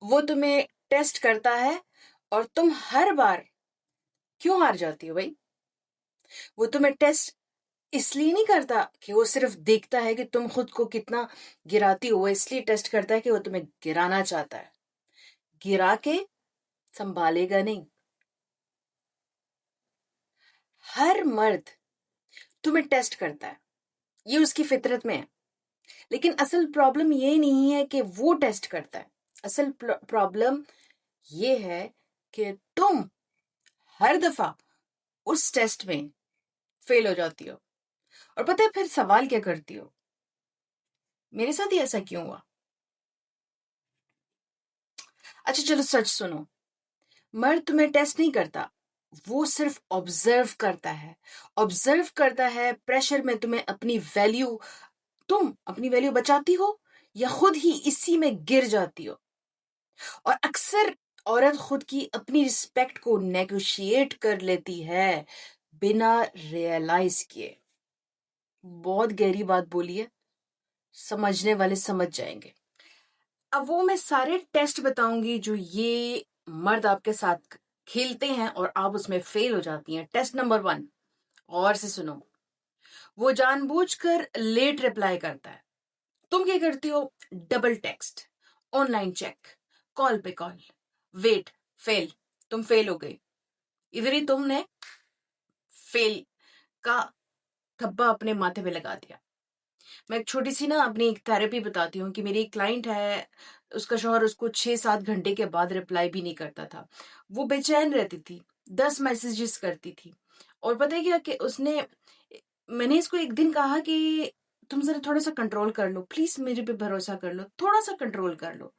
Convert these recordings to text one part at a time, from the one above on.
وہ تمہیں ٹیسٹ کرتا ہے اور تم ہر بار کیوں ہار جاتی ہو بھائی؟ وہ تمہیں ٹیسٹ اس لیے نہیں کرتا کہ وہ صرف دیکھتا ہے کہ تم خود کو کتنا گراتی ہو، وہ اس لیے ٹیسٹ کرتا ہے کہ وہ تمہیں گرانا چاہتا ہے، گرا کے سنبھالے گا نہیں۔ ہر مرد تمہیں ٹیسٹ کرتا ہے، یہ اس کی فطرت میں ہے، لیکن اصل پرابلم یہ نہیں ہے کہ وہ ٹیسٹ کرتا ہے، اصل پرابلم یہ ہے کہ تم ہر دفعہ اس ٹیسٹ میں فیل ہو جاتی ہو، اور پتہ ہے پھر سوال کیا کرتی ہو؟ میرے ساتھ ہی ایسا کیوں ہوا؟ اچھا چلو سچ سنو، مرد تمہیں ٹیسٹ نہیں کرتا، وہ صرف آبزرو کرتا ہے پریشر میں تم اپنی ویلیو بچاتی ہو یا خود ہی اسی میں گر جاتی ہو۔ اور اکثر عورت خود کی اپنی رسپیکٹ کو نیگوشیٹ کر لیتی ہے بنا ریئلائز کیے۔ بہت گہری بات بولی ہے، سمجھنے والے سمجھ جائیں گے۔ اب وہ میں سارے ٹیسٹ بتاؤں گی جو یہ مرد آپ کے ساتھ کھیلتے ہیں اور آپ اس میں فیل ہو جاتی ہیں۔ ٹیسٹ نمبر 1، غور سے سنو، وہ جان بوجھ کر لیٹ رپلائی کرتا ہے۔ تم کیا کرتی ہو؟ Double text, online check, call پہ کال، ویٹ، فیل، تم فیل ہو گئی۔ ادھر ہی تم نے فیل کا تھپا اپنے ماتھے پہ لگا دیا۔ میں ایک چھوٹی سی اپنی ایک تھراپی بتاتی ہوں کہ میری ایک کلائنٹ ہے، اس کا شوہر اس کو 6-7 گھنٹے کے بعد رپلائی بھی نہیں کرتا تھا، وہ بے چین رہتی تھی، 10 میسیجز کرتی تھی، اور پتہ ہے کیا کہ میں نے اس کو ایک دن کہا کہ تم ذرا تھوڑا سا کنٹرول کر لو پلیز، میرے پہ بھروسہ کر لو، تھوڑا سا کنٹرول کر لو۔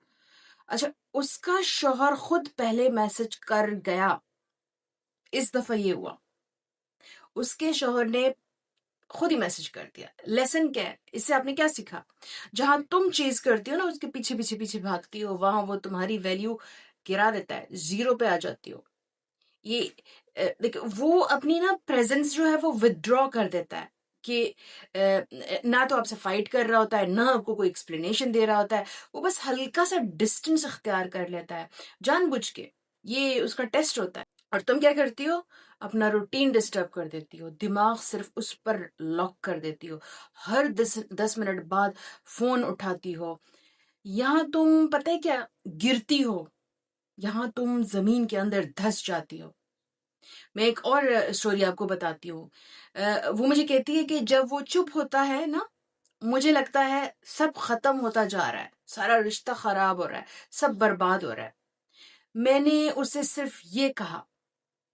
اچھا، اس کا شوہر خود پہلے میسج کر گیا۔ اس دفعہ یہ ہوا، اس کے شوہر نے خود ہی میسج کر دیا۔ لیسن کیا ہے اس سے؟ آپ نے کیا سیکھا؟ جہاں تم چیز کرتی ہو نا، اس کے پیچھے پیچھے پیچھے بھاگتی ہو، وہاں وہ تمہاری ویلیو گرا دیتا ہے، 0 پہ آ جاتی ہو۔ یہ وہ اپنی پریزنس جو ہے وہ ودرا کر دیتا ہے کہ نہ تو آپ سے فائٹ کر رہا ہوتا ہے، نہ آپ کو کوئی ایکسپلینیشن دے رہا ہوتا ہے، وہ بس ہلکا سا ڈسٹنس اختیار کر لیتا ہے جان بوجھ کے۔ یہ اس کا ٹیسٹ ہوتا ہے۔ اور تم کیا کرتی ہو؟ اپنا روٹین ڈسٹرب کر دیتی ہو، دماغ صرف اس پر لاک کر دیتی ہو، ہر 10 منٹ بعد فون اٹھاتی ہو۔ یہاں تم پتہ ہے کیا گرتی ہو، یہاں تم زمین کے اندر دھس جاتی ہو۔ میں ایک اور سٹوری آپ کو بتاتی ہوں۔ وہ مجھے کہتی ہے کہ جب وہ چپ ہوتا ہے نا، مجھے لگتا ہے سب ختم ہوتا جا رہا ہے، سارا رشتہ خراب ہو رہا ہے، سب برباد ہو رہا ہے۔ میں نے اسے صرف یہ کہا،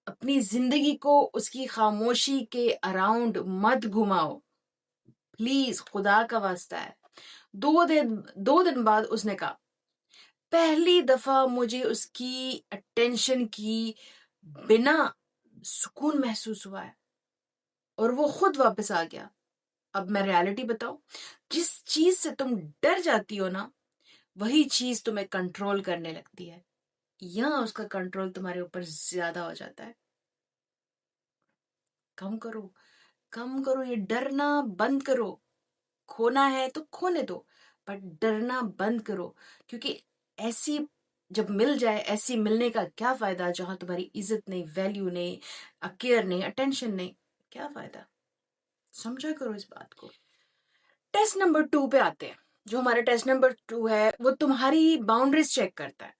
اپنی زندگی کو اس کی خاموشی کے اراؤنڈ مت گھماؤ پلیز، خدا کا واسطہ ہے۔ 2 دن بعد اس نے کہا، پہلی دفعہ مجھے اس کی اٹینشن کی بنا سکون محسوس ہوا ہے، اور وہ خود واپس آ گیا۔ اب میں ریالٹی بتاؤں، جس چیز سے تم ڈر جاتی ہو نا، وہی چیز تمہیں کنٹرول کرنے لگتی ہے، یا اس کا کنٹرول تمہارے اوپر زیادہ ہو جاتا ہے۔ کم کرو یہ ڈرنا بند کرو۔ کھونا ہے تو کھونے دو، بٹ ڈرنا بند کرو، کیونکہ ایسی جب مل جائے، ایسی ملنے کا کیا فائدہ جہاں تمہاری عزت نہیں، ویلیو نہیں، کیئر نہیں، اٹینشن نہیں، کیا فائدہ؟ سمجھا کرو اس بات کو۔ ٹیسٹ نمبر 2 پہ آتے ہیں۔ جو ہمارا ٹیسٹ نمبر 2 ہے، وہ تمہاری باؤنڈریز چیک کرتا ہے۔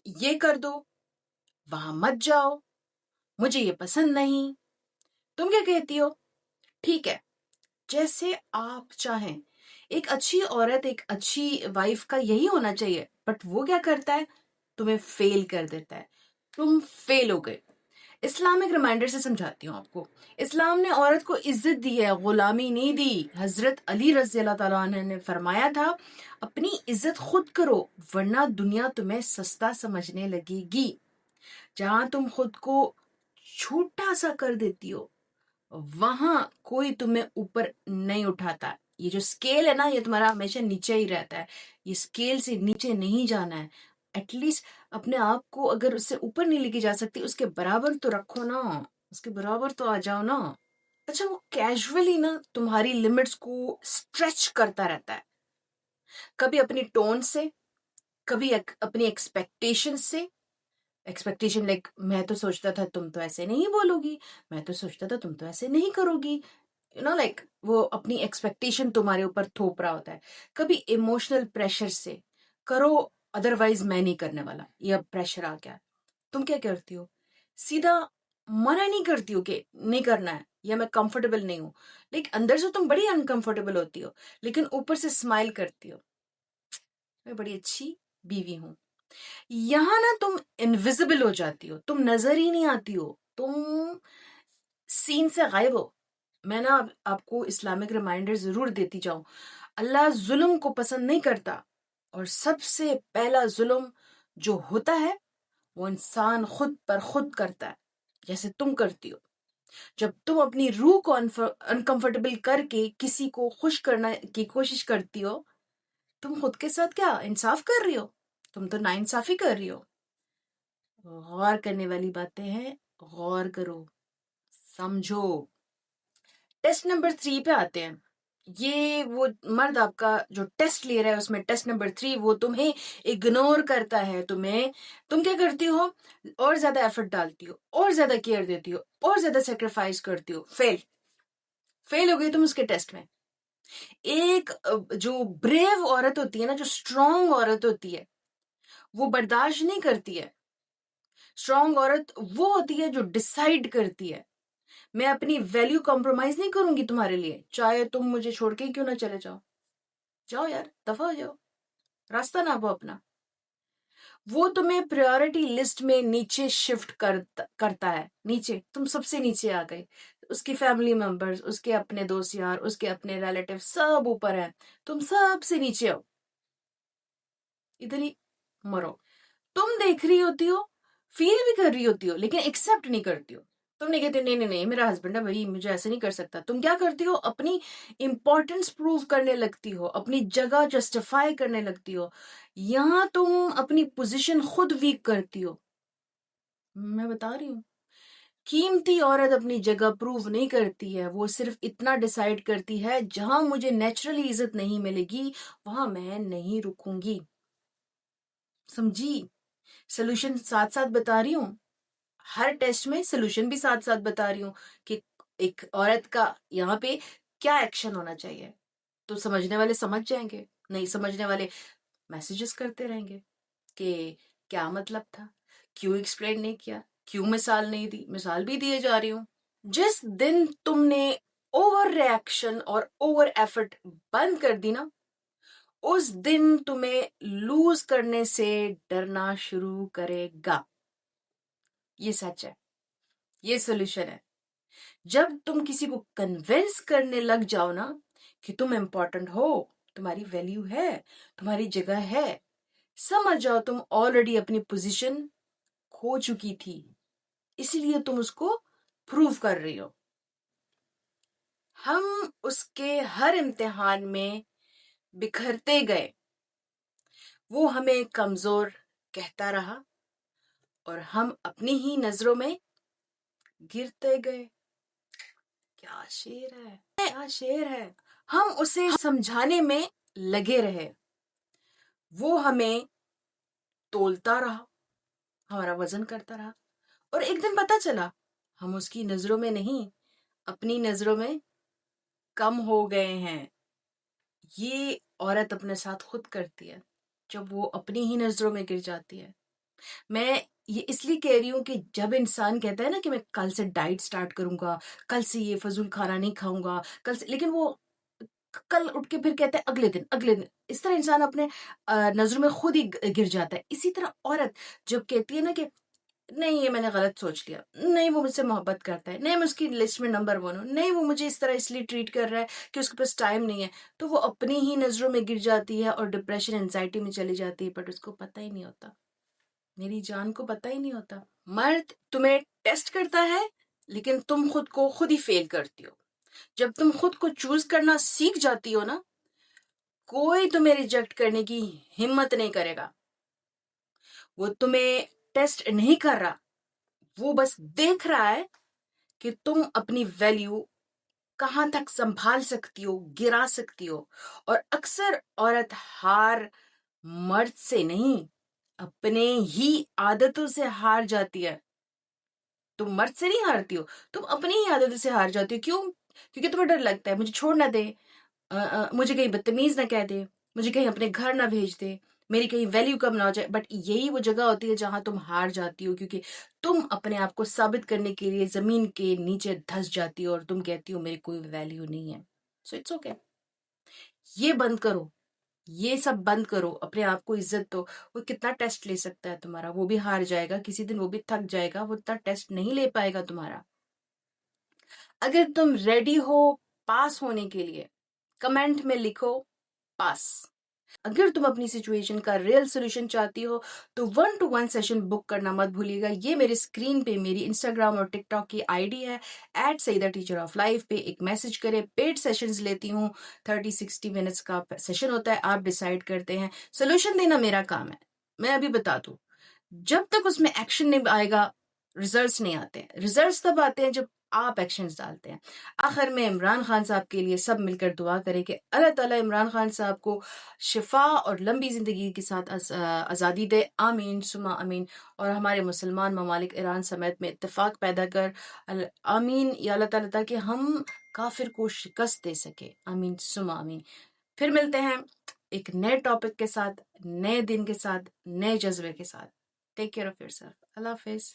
یہ کر دو، وہاں مت جاؤ، مجھے یہ پسند نہیں۔ تم کیا کہتی ہو؟ ٹھیک ہے، جیسے آپ چاہیں۔ ایک اچھی عورت، ایک اچھی وائف کا یہی ہونا چاہیے، بٹ وہ کیا کرتا ہے؟ تمہیں فیل کر دیتا ہے، تم فیل ہو گئے۔ اسلامک ریمائنڈر سے سمجھاتی ہوں آپ کو۔ اسلام نے عورت کو عزت دی ہے، غلامی نہیں دی۔ حضرت علی رضی اللہ تعالیٰ عنہ نے فرمایا تھا، اپنی عزت خود کرو ورنہ دنیا تمہیں سستا سمجھنے لگے گی۔ جہاں تم خود کو چھوٹا سا کر دیتی ہو، وہاں کوئی تمہیں اوپر نہیں اٹھاتا۔ یہ جو سکیل ہے نا، یہ تمہارا ہمیشہ نیچے ہی رہتا ہے، یہ سکیل سے نیچے نہیں جانا ہے۔ ایٹ لیسٹ اپنے آپ کو اگر اس سے اوپر نہیں لے کے جا سکتی، اس کے برابر تو رکھو نا، اس کے برابر تو آ جاؤ نا۔ اچھا، وہ کیجولی تمہاری لمٹس کو اسٹریچ کرتا رہتا ہے، کبھی اپنی ٹون سے، کبھی اپنی ایکسپیکٹیشن سے، ایکسپیکٹیشن لائک میں تو سوچتا تھا تم تو ایسے نہیں بولو گی، میں تو سوچتا تھا تم تو ایسے نہیں کرو گی، لائک وہ اپنی ایکسپیکٹیشن تمہارے اوپر تھوپ رہا ہوتا ہے. کبھی ایموشنل پریشر سے، کرو ادروائز میں نہیں کرنے والا، یہ اب پریشر آ گیا. تم کیا کرتی ہو؟ سیدھا منع نہیں کرتی ہو کہ نہیں کرنا ہے یا میں کمفرٹیبل نہیں ہوں، لیکن اندر سے تم بڑی انکمفرٹیبل ہوتی ہو، لیکن اوپر سے اسمائل کرتی ہو، میں بڑی اچھی بیوی ہوں. یہاں نا تم انویزیبل ہو جاتی ہو، تم نظر ہی نہیں آتی ہو، تم سین سے غائب ہو. میں نا آپ کو اسلامک ریمائنڈر ضرور دیتی جاؤں. اللہ ظلم کو پسند نہیں کرتا، اور سب سے پہلا ظلم جو ہوتا ہے وہ انسان خود پر خود کرتا ہے، جیسے تم کرتی ہو. جب تم اپنی روح کو انکمفرٹیبل کر کے کسی کو خوش کرنا کی کوشش کرتی ہو، تم خود کے ساتھ کیا انصاف کر رہی ہو؟ تم تو ناانصافی کر رہی ہو. غور کرنے والی باتیں ہیں، غور کرو، سمجھو. ٹیسٹ نمبر 3 پہ آتے ہیں. یہ وہ مرد آپ کا جو ٹیسٹ لے رہا ہے، اس میں ٹیسٹ نمبر 3 وہ تمہیں اگنور کرتا ہے. تم کیا کرتی ہو؟ اور زیادہ ایفرٹ ڈالتی ہو، اور زیادہ کیئر دیتی ہو، اور زیادہ سیکریفائز کرتی ہو. فیل ہو گئی تم اس کے ٹیسٹ میں. ایک جو بریو عورت ہوتی ہے نا، جو اسٹرانگ عورت ہوتی ہے، وہ برداشت نہیں کرتی ہے. اسٹرانگ عورت وہ ہوتی ہے جو ڈیسائیڈ کرتی ہے، میں اپنی ویلیو کمپرومائز نہیں کروں گی تمہارے لیے، چاہے تم مجھے چھوڑ کے کیوں نہ چلے جاؤ. جاؤ یار، دفع ہو جاؤ، راستہ نہ وہ اپنا. وہ تمہیں پریورٹی لسٹ میں نیچے شفٹ کرتا ہے. نیچے، تم سب سے نیچے آ گئے. اس کی فیملی ممبرز، اس کے اپنے دوست یار، اس کے اپنے ریلیٹیو سب اوپر ہیں، تم سب سے نیچے ہو. ادھر ہی مرو. تم دیکھ رہی ہوتی ہو، فیل بھی کر رہی ہوتی ہو، لیکن ایکسپٹ نہیں کرتی ہو. تم نہیں کہتے نہیں نہیں نہیں میرا ہسبینڈ ہے بھائی، مجھے ایسے نہیں کر سکتا. تم کیا کرتی ہو؟ اپنی امپورٹنس پروو کرنے لگتی ہو، اپنی جگہ جسٹیفائی کرنے لگتی ہو. یہاں تم اپنی پوزیشن خود ویک کرتی ہو. میں بتا رہی ہوں، قیمتی عورت اپنی جگہ پروو نہیں کرتی ہے، وہ صرف اتنا ڈیسائیڈ کرتی ہے جہاں مجھے نیچرلی عزت نہیں ملے گی وہاں میں نہیں رکوں گی. سمجھی؟ سولوشن ساتھ ساتھ بتا رہی ہوں، ہر ٹیسٹ میں سولوشن بھی ساتھ ساتھ بتا رہی ہوں کہ ایک عورت کا یہاں پہ کیا ایکشن ہونا چاہیے. تو سمجھنے والے سمجھ جائیں گے، نہیں سمجھنے والے میسیجز کرتے رہیں گے کہ کیا مطلب تھا، کیوں ایکسپلین نہیں کیا، کیوں مثال نہیں دی. مثال بھی دیے جا رہی ہوں. جس دن تم نے اوور ریئیکشن اور اوور ایفرٹ بند کر دی نا، اس دن تمہیں لوز کرنے سے ڈرنا شروع کرے گا. یہ سچ ہے، یہ سولوشن ہے. جب تم کسی کو کنونس کرنے لگ جاؤ نا کہ تم امپورٹنٹ ہو، تمہاری ویلیو ہے، تمہاری جگہ ہے، سمجھ جاؤ تم آلریڈی اپنی پوزیشن کھو چکی تھی، اس لیے تم اس کو پروو کر رہی ہو. ہم اس کے ہر امتحان میں بکھرتے گئے، وہ ہمیں کمزور کہتا رہا اور ہم اپنی ہی نظروں میں گرتے گئے. کیا شعر ہے، کیا شعر ہے. ہم اسے سمجھانے میں لگے رہے، وہ ہمیں تولتا رہا، ہمارا وزن کرتا رہا، اور ایک دن پتا چلا ہم اس کی نظروں میں نہیں، اپنی نظروں میں کم ہو گئے ہیں. یہ عورت اپنے ساتھ خود کرتی ہے جب وہ اپنی ہی نظروں میں گر جاتی ہے. میں یہ اس لیے کہہ رہی ہوں کہ جب انسان کہتا ہے نا کہ میں کل سے ڈائٹ سٹارٹ کروں گا، کل سے یہ فضول کھانا نہیں کھاؤں گا، کل سے، لیکن وہ کل اٹھ کے پھر کہتا ہے اگلے دن. اس طرح انسان اپنے نظروں میں خود ہی گر جاتا ہے. اسی طرح عورت جب کہتی ہے نا کہ نہیں یہ میں نے غلط سوچ لیا، نہیں وہ مجھ سے محبت کرتا ہے، نہیں میں اس کی لسٹ میں نمبر 1 ہوں، نہیں وہ مجھے اس طرح اس لیے ٹریٹ کر رہا ہے کہ اس کے پاس ٹائم نہیں ہے، تو وہ اپنی ہی نظروں میں گر جاتی ہے اور ڈپریشن انزائٹی میں چلی جاتی ہے. بٹ اس کو پتہ ہی نہیں ہوتا، میری جان کو پتہ ہی نہیں ہوتا. مرد تمہیں ٹیسٹ کرتا ہے لیکن تم خود کو خود ہی فیل کرتی ہو. جب تم خود کو چوز کرنا سیکھ جاتی ہو نا، کوئی تمہیں ریجیکٹ کرنے کی ہمت نہیں کرے گا. وہ تمہیں ٹیسٹ نہیں کر رہا، وہ بس دیکھ رہا ہے کہ تم اپنی ویلیو کہاں تک سنبھال سکتی ہو، گرا سکتی ہو. اور اکثر عورت ہار مرد سے نہیں، اپنے ہی عادتوں سے ہار جاتی ہے. تم مرد سے نہیں ہارتی ہو، تم اپنی ہی عادتوں سے ہار جاتی ہو. کیوں؟ کیونکہ تمہیں ڈر لگتا ہے مجھے چھوڑ نہ دے، مجھے کہیں بدتمیز نہ کہہ دے، مجھے کہیں اپنے گھر نہ بھیج دے، میری کہیں ویلیو کم نہ ہو جائے. بٹ یہی وہ جگہ ہوتی ہے جہاں تم ہار جاتی ہو، کیونکہ تم اپنے آپ کو ثابت کرنے کے لیے زمین کے نیچے دھس جاتی ہو اور تم کہتی ہو میری کوئی ویلیو نہیں ہے. So it's okay. یہ بند کرو، یہ سب بند کرو، اپنے آپ کو عزت دو. وہ کتنا ٹیسٹ لے سکتا ہے تمہارا؟ وہ بھی ہار جائے گا کسی دن، وہ بھی تھک جائے گا، وہ اتنا ٹیسٹ نہیں لے پائے گا تمہارا. اگر تم ریڈی ہو پاس ہونے کے لیے، کمنٹ میں لکھو پاس. اگر تم اپنی سچویشن کا ریئل سولوشن چاہتی ہو تو 1-to-1 سیشن بک کرنا مت بھولیے گا. یہ میرے اسکرین پہ میری انسٹاگرام اور ٹک ٹاک کی ID ہے @سعیدہ ٹیچر آف لائف. پہ ایک میسج کرے. پیڈ سیشنز لیتی ہوں، 30-60 منٹس کا سیشن ہوتا ہے. آپ ڈیسائیڈ کرتے ہیں. سولوشن دینا میرا کام ہے. میں ابھی بتا دوں، جب تک اس میں ایکشن نہیں آئے گا ریزلٹس نہیں آتے. ریزلٹس تب آتے ہیں جب آپ ایکشنز ڈالتے ہیں. آخر میں عمران خان صاحب کے لیے سب مل کر دعا کریں کہ اللہ تعالیٰ عمران خان صاحب کو شفا اور لمبی زندگی کے ساتھ آزادی دے. آمین ثم آمین. اور ہمارے مسلمان ممالک ایران سمیت میں اتفاق پیدا کر. آمین یا اللہ تعالیٰ، تاکہ ہم کافر کو شکست دے سکے. آمین ثم آمین. پھر ملتے ہیں ایک نئے ٹاپک کے ساتھ، نئے دن کے ساتھ، نئے جذبے کے ساتھ. Take care of yourself. اللہ حافظ.